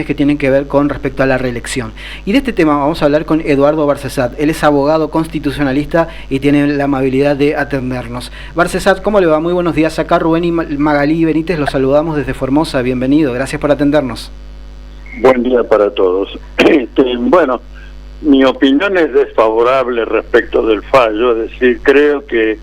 que tienen que ver con respecto a la reelección. Y de este tema vamos a hablar con Eduardo Barcesat. Él es abogado constitucionalista y tiene la amabilidad de atendernos. Barcesat, ¿cómo le va? Muy buenos días. Acá Rubén y Magalí Benítez los saludamos desde Formosa. Bienvenido. Gracias por atendernos. Buen día para todos. Bueno, mi opinión es desfavorable respecto del fallo, es decir, creo que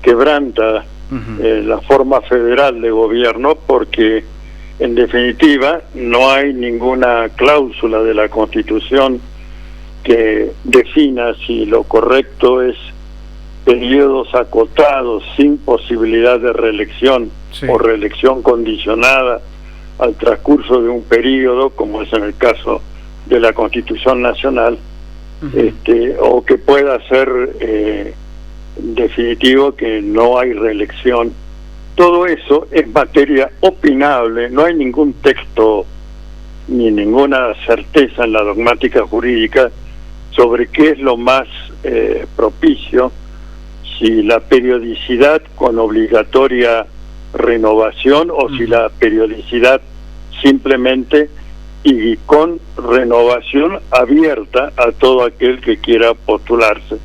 quebranta la forma federal de gobierno porque en definitiva no hay ninguna cláusula de la Constitución que defina si lo correcto es periodos acotados sin posibilidad de reelección o reelección condicionada al transcurso de un periodo, como es en el caso de la Constitución Nacional, o que pueda ser definitivo que no hay reelección. Todo eso es materia opinable, no hay ningún texto ni ninguna certeza en la dogmática jurídica sobre qué es lo más propicio, si la periodicidad con obligatoria renovación o si la periodicidad simplemente y con renovación abierta a todo aquel que quiera postularse.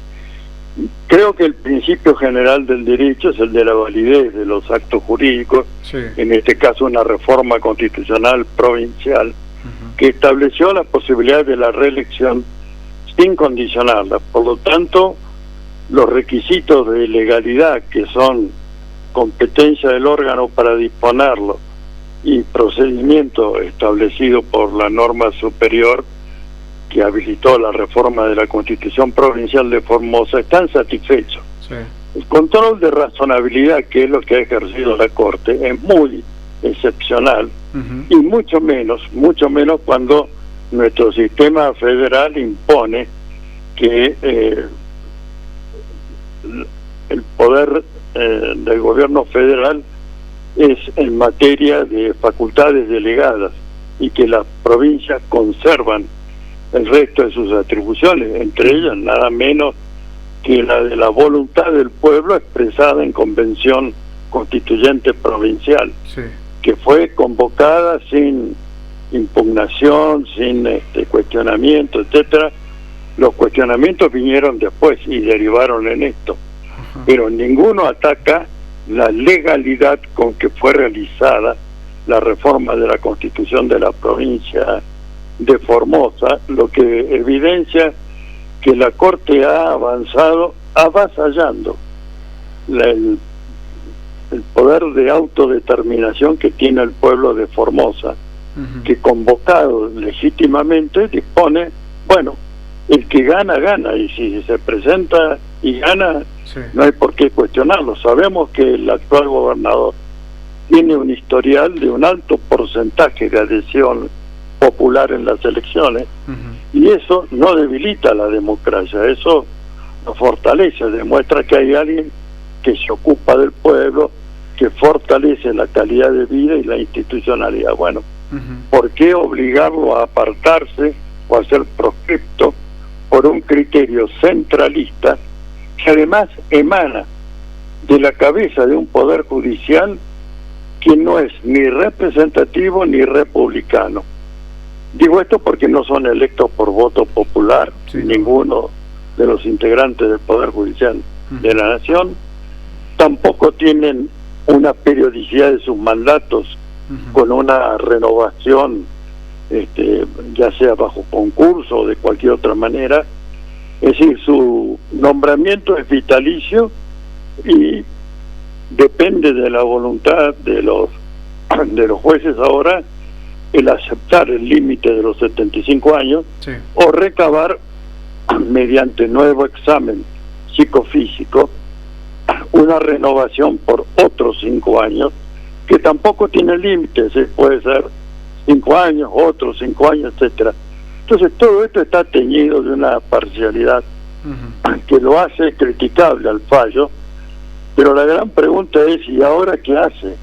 Creo que el principio general del derecho es el de la validez de los actos jurídicos, en este caso una reforma constitucional provincial, que estableció la posibilidad de la reelección sin condicionarla. Por lo tanto, los requisitos de legalidad, que son competencia del órgano para disponerlo y procedimiento establecido por la norma superior que habilitó la reforma de la Constitución Provincial de Formosa, están satisfechos. El control de razonabilidad, que es lo que ha ejercido la Corte, es muy excepcional y mucho menos cuando nuestro sistema federal impone que el poder del gobierno federal es en materia de facultades delegadas y que las provincias conservan el resto de sus atribuciones, entre ellas nada menos que la de la voluntad del pueblo expresada en convención constituyente provincial, que fue convocada sin impugnación, sin cuestionamiento, etcétera. Los cuestionamientos vinieron después y derivaron en esto, pero ninguno ataca la legalidad con que fue realizada la reforma de la Constitución de la provincia de Formosa, lo que evidencia que la Corte ha avanzado avasallando el poder de autodeterminación que tiene el pueblo de Formosa, que convocado legítimamente dispone, bueno, el que gana, gana, y si se presenta y gana, no hay por qué cuestionarlo. Sabemos que el actual gobernador tiene un historial de un alto porcentaje de adhesión popular en las elecciones, y eso no debilita la democracia, eso lo fortalece, demuestra que hay alguien que se ocupa del pueblo, que fortalece la calidad de vida y la institucionalidad. Bueno, ¿por qué obligarlo a apartarse o a ser proscripto por un criterio centralista que además emana de la cabeza de un poder judicial que no es ni representativo ni republicano? Digo esto porque no son electos por voto popular, ninguno de los integrantes del Poder Judicial de la Nación, tampoco tienen una periodicidad de sus mandatos con una renovación, ya sea bajo concurso o de cualquier otra manera. Es decir, su nombramiento es vitalicio y depende de la voluntad de los jueces ahora el aceptar el límite de los 75 años o recabar mediante nuevo examen psicofísico una renovación por otros 5 años, que tampoco tiene límites, puede ser 5 años, otros 5 años, etcétera. Entonces todo esto está teñido de una parcialidad que lo hace criticable al fallo, pero la gran pregunta es: ¿y ahora qué hace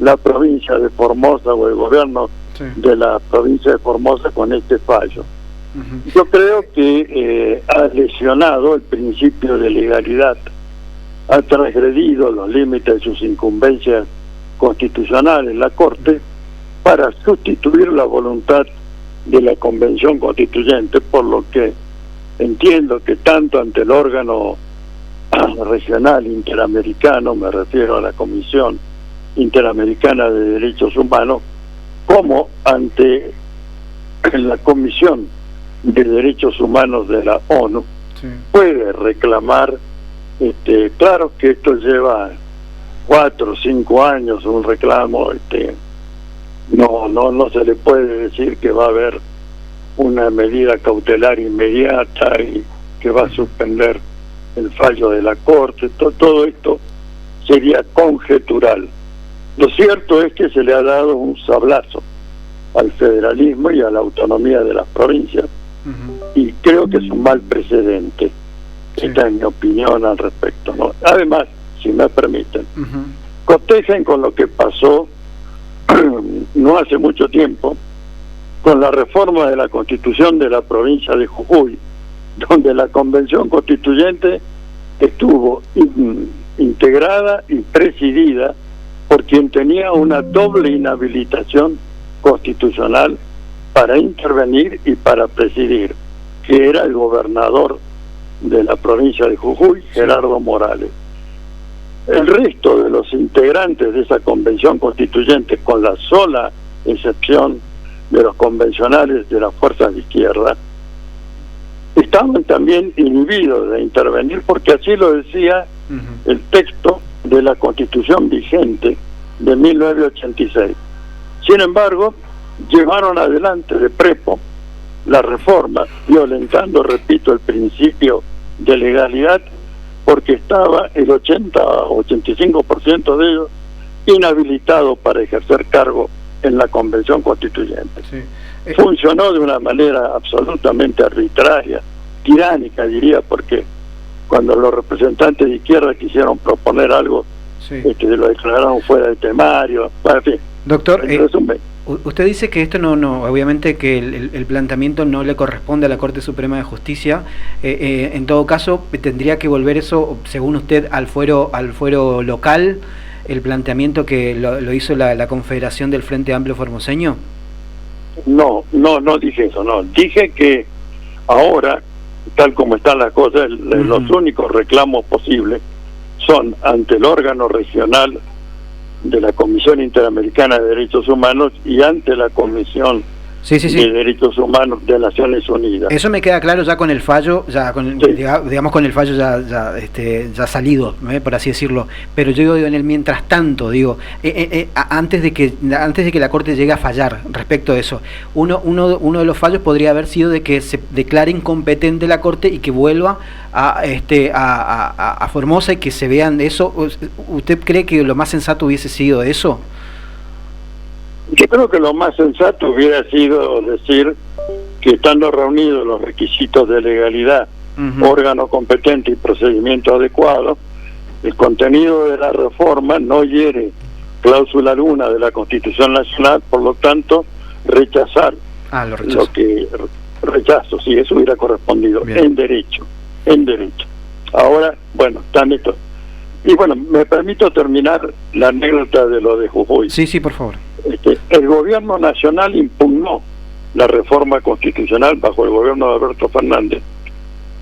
la provincia de Formosa o el gobierno de la provincia de Formosa con este fallo? Yo creo que ha lesionado el principio de legalidad, ha transgredido los límites de sus incumbencias constitucionales la Corte, para sustituir la voluntad de la Convención Constituyente, por lo que entiendo que tanto ante el órgano regional interamericano, me refiero a la Comisión Interamericana de Derechos Humanos, como ante la Comisión de Derechos Humanos de la ONU, sí, puede reclamar, claro que esto lleva 4 o 5 años, un reclamo, no se le puede decir que va a haber una medida cautelar inmediata y que va a suspender el fallo de la Corte. Todo esto sería conjetural. Lo cierto es que se le ha dado un sablazo al federalismo y a la autonomía de las provincias, y creo que es un mal precedente. Sí. Esta es mi opinión al respecto, ¿no? Además, si me permiten, cotejen con lo que pasó no hace mucho tiempo con la reforma de la Constitución de la provincia de Jujuy, donde la Convención Constituyente estuvo integrada y presidida por quien tenía una doble inhabilitación constitucional para intervenir y para presidir, que era el gobernador de la provincia de Jujuy, Gerardo Morales. El resto de los integrantes de esa Convención Constituyente, con la sola excepción de los convencionales de las fuerzas de izquierda, estaban también inhibidos de intervenir, porque así lo decía el texto de la Constitución vigente de 1986. Sin embargo, llevaron adelante de prepo la reforma, violentando, repito, el principio de legalidad, porque estaba el 80 o 85% de ellos inhabilitado para ejercer cargo en la Convención Constituyente. Sí. Funcionó de una manera absolutamente arbitraria, tiránica, diría, porque cuando los representantes de izquierda quisieron proponer algo, sí, lo declararon fuera de temario. En fin, doctor, usted dice que esto no obviamente que el planteamiento no le corresponde a la Corte Suprema de Justicia. En todo caso, tendría que volver eso, según usted, al fuero local, el planteamiento que lo hizo la Confederación del Frente Amplio Formoseño. No dije eso, no. Dije que ahora, tal como están las cosas, los únicos reclamos posibles son ante el órgano regional de la Comisión Interamericana de Derechos Humanos y ante la Comisión de Derechos Humanos de Naciones Unidas. Eso me queda claro ya con el fallo, digamos con el fallo ya salido, por así decirlo. Pero yo digo, en el mientras tanto, antes de que la Corte llegue a fallar respecto a eso, uno de los fallos podría haber sido de que se declare incompetente la Corte y que vuelva a Formosa y que se vean eso. ¿Usted cree que lo más sensato hubiese sido eso? Yo creo que lo más sensato hubiera sido decir que, estando reunidos los requisitos de legalidad, órgano competente y procedimiento adecuado, el contenido de la reforma no hiere cláusula alguna de la Constitución Nacional, por lo tanto, rechazar lo que rechazo, sí, eso hubiera correspondido. Bien. En derecho. Ahora, bueno, están estos. Y bueno, me permito terminar la anécdota de lo de Jujuy. Sí, por favor. El gobierno nacional impugnó la reforma constitucional bajo el gobierno de Alberto Fernández.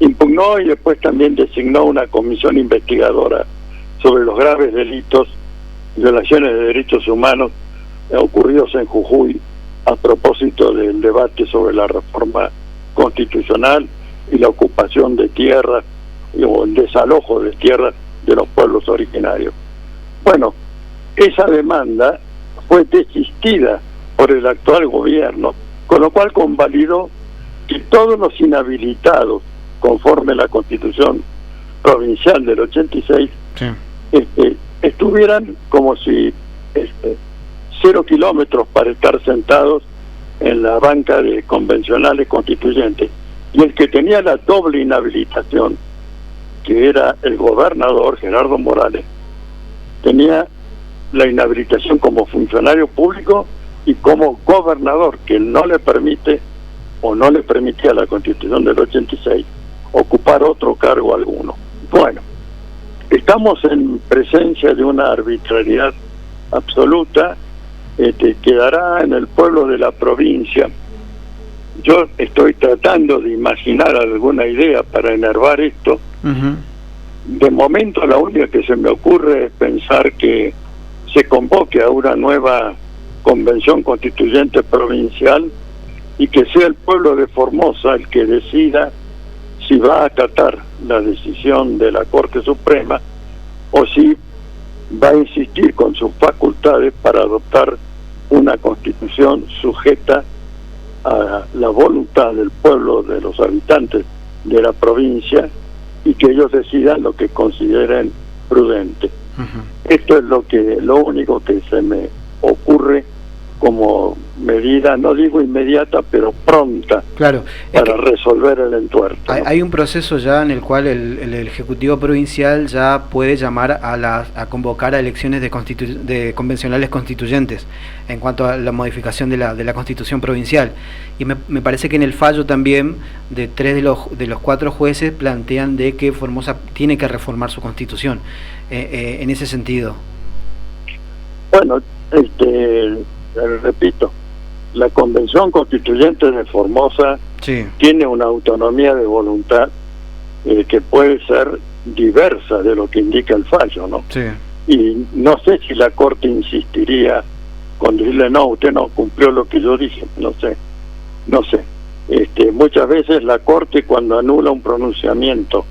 Impugnó y después también designó una comisión investigadora sobre los graves delitos y violaciones de derechos humanos ocurridos en Jujuy a propósito del debate sobre la reforma constitucional y la ocupación de tierras o el desalojo de tierras de los pueblos originarios. Bueno, esa demanda fue desistida por el actual gobierno, con lo cual convalidó que todos los inhabilitados, conforme la Constitución Provincial del 86, estuvieran como si 0 kilómetros para estar sentados en la banca de convencionales constituyentes. Y el que tenía la doble inhabilitación, que era el gobernador Gerardo Morales, tenía la inhabilitación como funcionario público y como gobernador, que no le permite o no le permitía a la Constitución del 86 ocupar otro cargo alguno. Bueno, estamos en presencia de una arbitrariedad absoluta quedará en el pueblo de la provincia. Yo estoy tratando de imaginar alguna idea para enervar esto. De momento la única que se me ocurre es pensar que se convoque a una nueva convención constituyente provincial y que sea el pueblo de Formosa el que decida si va a acatar la decisión de la Corte Suprema o si va a insistir con sus facultades para adoptar una constitución sujeta a la voluntad del pueblo, de los habitantes de la provincia, y que ellos decidan lo que consideren prudente. Esto es lo único que se me ocurre como medida, no digo inmediata, pero pronta, claro, para resolver el entuerto. Hay un proceso ya en el cual el Ejecutivo Provincial ya puede llamar a convocar a elecciones de convencionales constituyentes en cuanto a la modificación de la Constitución Provincial. Y me parece que en el fallo también de 3 de los 4 jueces plantean de que Formosa tiene que reformar su Constitución en ese sentido. Bueno, repito, la Convención Constituyente de Formosa tiene una autonomía de voluntad que puede ser diversa de lo que indica el fallo, ¿no? Y no sé si la Corte insistiría con decirle, no, usted no cumplió lo que yo dije, no sé. Muchas veces la Corte, cuando anula un pronunciamiento,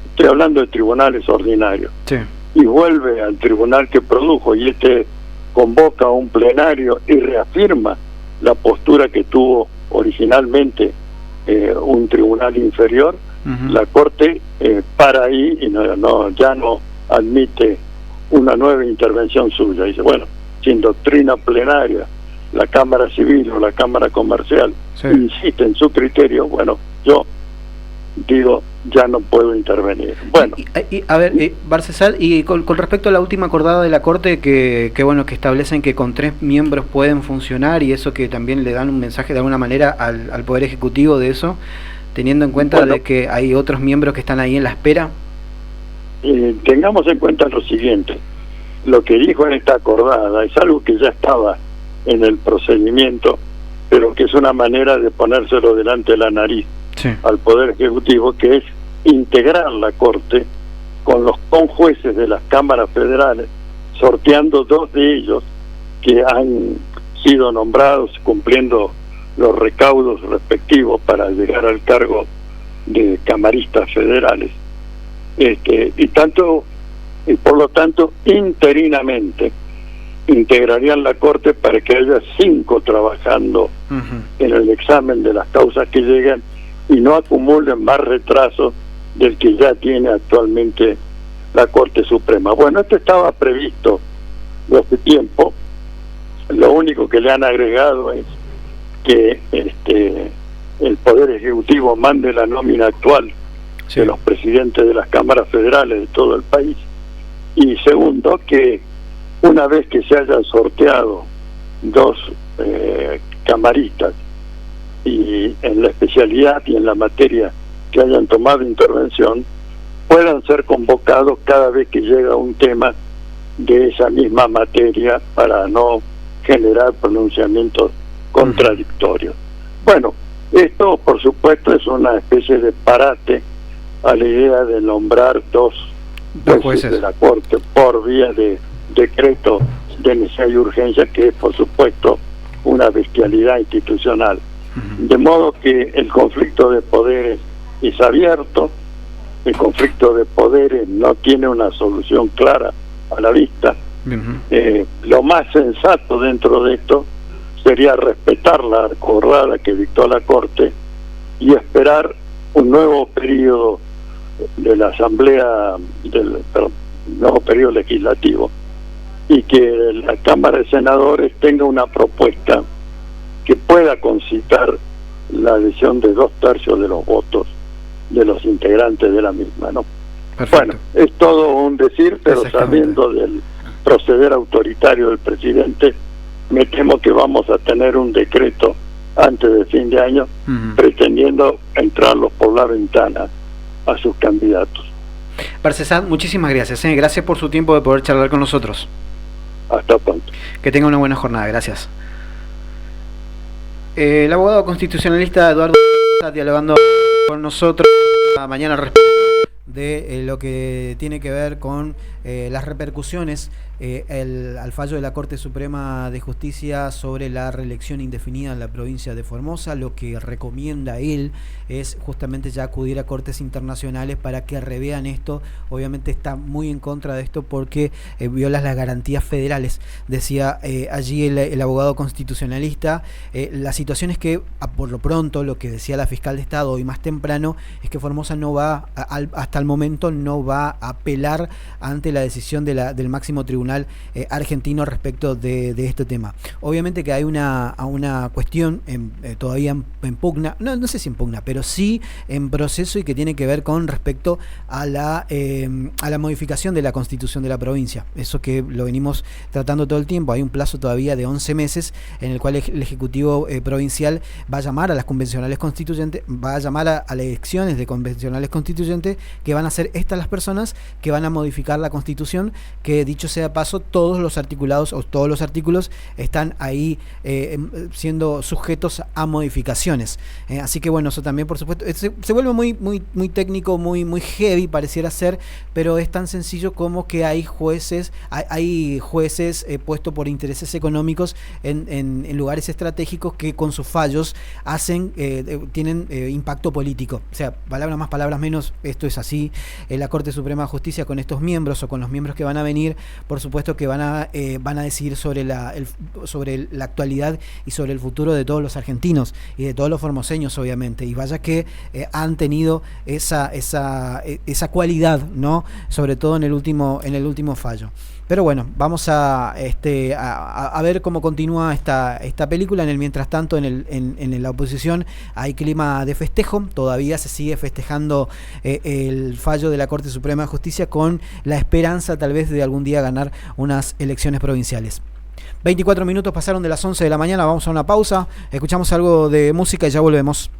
estoy hablando de tribunales ordinarios, y vuelve al tribunal que produjo, y convoca a un plenario y reafirma la postura que tuvo originalmente un tribunal inferior, la Corte para ahí y ya no admite una nueva intervención suya. Dice, bueno, sin doctrina plenaria, la Cámara Civil o la Cámara Comercial insiste en su criterio, bueno, yo digo, ya no puedo intervenir. Bueno, a ver, Barcesat, y con respecto a la última acordada de la Corte que establecen que con 3 miembros pueden funcionar, y eso que también le dan un mensaje de alguna manera al Poder Ejecutivo de eso, teniendo en cuenta de que hay otros miembros que están ahí en la espera. Tengamos en cuenta lo siguiente, lo que dijo en esta acordada es algo que ya estaba en el procedimiento, pero que es una manera de ponérselo delante de la nariz al Poder Ejecutivo, que es integrar la Corte con los conjueces de las cámaras federales, sorteando 2 de ellos que han sido nombrados cumpliendo los recaudos respectivos para llegar al cargo de camaristas federales, y por lo tanto interinamente integrarían la Corte para que haya 5 trabajando en el examen de las causas que llegan y no acumulen más retrasos del que ya tiene actualmente la Corte Suprema. Bueno, esto estaba previsto de hace tiempo, lo único que le han agregado es que el Poder Ejecutivo mande la nómina actual de los presidentes de las cámaras federales de todo el país, y segundo, que una vez que se hayan sorteado 2 camaristas y en la especialidad y en la materia que hayan tomado intervención, puedan ser convocados cada vez que llega un tema de esa misma materia para no generar pronunciamientos contradictorios. Bueno, esto por supuesto es una especie de parate a la idea de nombrar 2 jueces de la Corte por vía de decreto de necesidad y urgencia, que es por supuesto una bestialidad institucional. De modo que el conflicto de poderes es abierto, el conflicto de poderes no tiene una solución clara a la vista. Lo más sensato dentro de esto sería respetar la acordada que dictó la Corte y esperar un nuevo periodo de la Asamblea, nuevo periodo legislativo, y que la Cámara de Senadores tenga una propuesta que pueda concitar la adhesión de 2/3 de los votos de los integrantes de la misma, ¿no? Perfecto. Bueno, es todo un decir, pero sabiendo del proceder autoritario del presidente, me temo que vamos a tener un decreto antes de fin de año, pretendiendo entrarlos por la ventana a sus candidatos. Barcesat, muchísimas gracias. Gracias por su tiempo de poder charlar con nosotros. Hasta pronto. Que tenga una buena jornada, gracias. El abogado constitucionalista Eduardo está dialogando con nosotros mañana respecto de lo que tiene que ver con las repercusiones al fallo de la Corte Suprema de Justicia sobre la reelección indefinida en la provincia de Formosa. Lo que recomienda él es justamente ya acudir a cortes internacionales para que revean esto. Obviamente está muy en contra de esto porque viola las garantías federales. Decía allí el abogado constitucionalista, la situación es que por lo pronto lo que decía la fiscal de Estado hoy más temprano es que Formosa no va, hasta el momento no va a apelar ante la decisión del máximo tribunal argentino respecto de este tema. Obviamente que hay una cuestión todavía en pugna, no sé si en pugna, pero sí en proceso y que tiene que ver con respecto a la modificación de la constitución de la provincia. Eso que lo venimos tratando todo el tiempo. Hay un plazo todavía de 11 meses en el cual el Ejecutivo provincial va a llamar a las convencionales constituyentes, va a llamar a elecciones de convencionales constituyentes, que van a ser estas las personas que van a modificar la constitución, que dicho sea paso, todos los articulados o todos los artículos están ahí siendo sujetos a modificaciones. Así que bueno, eso también por supuesto se vuelve muy técnico, muy heavy pareciera ser, pero es tan sencillo como que hay jueces puestos por intereses económicos en lugares estratégicos que con sus fallos tienen impacto político. O sea, palabras más, palabras menos, esto es así. La Corte Suprema de Justicia con estos miembros o con los miembros que van a venir, por supuesto que van a decidir sobre la actualidad y sobre el futuro de todos los argentinos y de todos los formoseños, obviamente. Y vaya que han tenido esa cualidad, ¿no? Sobre todo en el último fallo. Pero bueno, vamos a ver cómo continúa esta película. En el mientras tanto, en la oposición hay clima de festejo. Todavía se sigue festejando el fallo de la Corte Suprema de Justicia, con la esperanza tal vez de algún día ganar unas elecciones provinciales. 24 minutos pasaron de las 11 de la mañana. Vamos a una pausa, escuchamos algo de música y ya volvemos.